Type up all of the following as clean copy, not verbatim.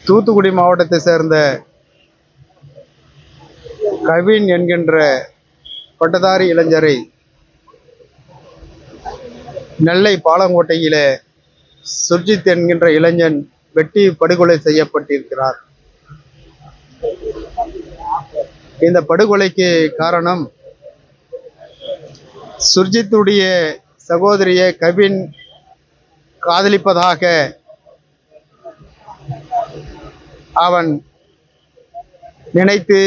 தூத்துக்குடி மாவட்டத்தை சேர்ந்த கவின் என்கின்ற பட்டதாரி இளைஞரை நெல்லை பாலங்கோட்டையிலே சுர்ஜித் என்கின்ற இளைஞன் வெட்டி படுகொலை செய்யப்பட்டிருக்கிறார். இந்த படுகொலைக்கு காரணம் சுர்ஜித்துடைய சகோதரியை கவின் காதலிப்பதாக அவன் நினைத்து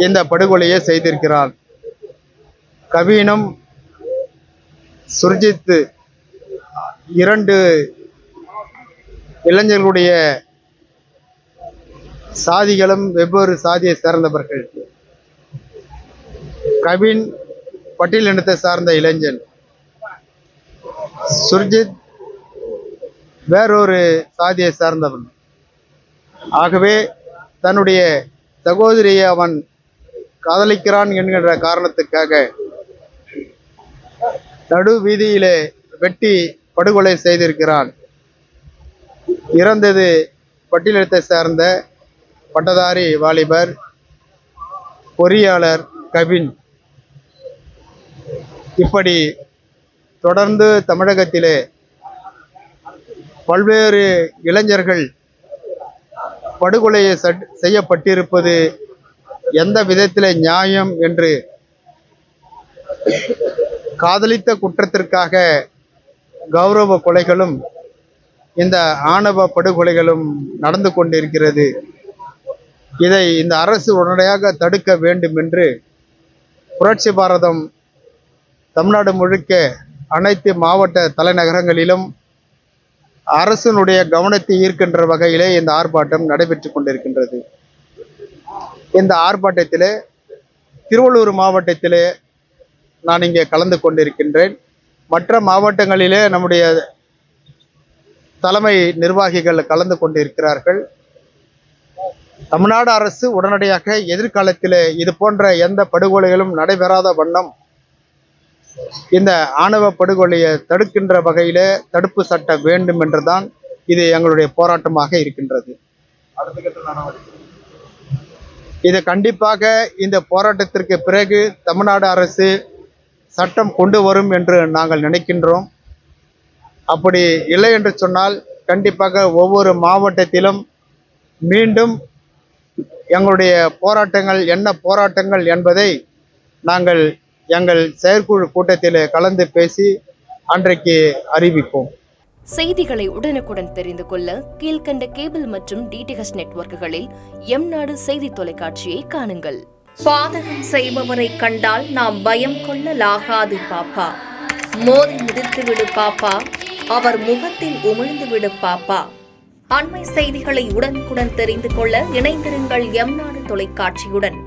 இந்த படுகொலையை செய்திருக்கிறான். கவினும் சுர்ஜித் இரண்டு இளைஞர்களுடைய சாதிகளும் வெவ்வேறு சாதியை சேர்ந்தவர்கள். கவின் பட்டியல் இனத்தை சார்ந்த இளைஞன், சுர்ஜித் வேறொரு சாதியை சார்ந்தவன். ஆகவே தன்னுடைய சகோதரியை அவன் காதலிக்கிறான் என்கின்ற காரணத்துக்காக நடு வீதியிலே வெட்டி படுகொலை செய்திருக்கிறான். இறந்தது பட்டியலினத்தை சார்ந்த பட்டதாரி வாலிபர் பொறியாளர் கவின். இப்படி தொடர்ந்து தமிழகத்திலே பல்வேறு இளைஞர்கள் படுகொலை செய்யப்பட்டிருப்பது எந்த விதத்திலே நியாயம் என்று காதலித்த குற்றத்திற்காக கௌரவ கொலைகளும் இந்த ஆணவ படுகொலைகளும் நடந்து கொண்டிருக்கிறது. இதை இந்த அரசு உடனடியாக தடுக்க வேண்டும் என்று புரட்சி பாரதம் தமிழ்நாடு முழுக்க அனைத்து மாவட்ட தலைநகரங்களிலும் அரசினுடைய கவனத்தை ஈர்க்கின்ற வகையிலே இந்த ஆர்ப்பாட்டம் நடைபெற்று கொண்டிருக்கின்றது. இந்த ஆர்ப்பாட்டத்திலே திருவள்ளூர் மாவட்டத்திலே நான் இங்கே கலந்து கொண்டிருக்கின்றேன். மற்ற மாவட்டங்களிலே நம்முடைய தலைமை நிர்வாகிகள் கலந்து கொண்டிருக்கிறார்கள். தமிழ்நாடு அரசு உடனடியாக எதிர்காலத்திலே இது போன்ற எந்த படுகொலைகளும் நடைபெறாத வண்ணம் இந்த ஆணவ படுகொலையை தடுக்கின்ற வகையிலே தடுப்பு சட்டம் வேண்டும் என்றுதான் இது எங்களுடைய போராட்டமாக இருக்கின்றது. இது கண்டிப்பாக இந்த போராட்டத்திற்கு பிறகு தமிழ்நாடு அரசு சட்டம் கொண்டு வரும் என்று நாங்கள் நினைக்கின்றோம். அப்படி இல்லை என்று சொன்னால் கண்டிப்பாக ஒவ்வொரு மாவட்டத்திலும் மீண்டும் எங்களுடைய போராட்டங்கள் என்ன போராட்டங்கள் என்பதை நாங்கள் எங்கள் செயற்குழு கூட்டத்தில் கலந்து பேசி அன்றைக்கு அறிவிப்போம். செய்திகளை உடனுக்குடன் தெரிந்து கொள்ள கீழ்கண்ட கேபிள் மற்றும் டிடிஹெச் நெட்வொர்க்குகளில் எம்நாடு செய்தி தொலைக்காட்சியை காணுங்கள். பாதகம் செய்பவரை கண்டால் நாம் பயம் கொள்ளலாகாது பாப்பா. மோதி மிதித்து விடு பாப்பா, அவர் முகத்தில் உமிழ்ந்து விடு பாப்பா. அண்மை செய்திகளை உடனுக்குடன் தெரிந்து கொள்ள இணைந்திருங்கள் எம்நாடு தொலைக்காட்சியுடன்.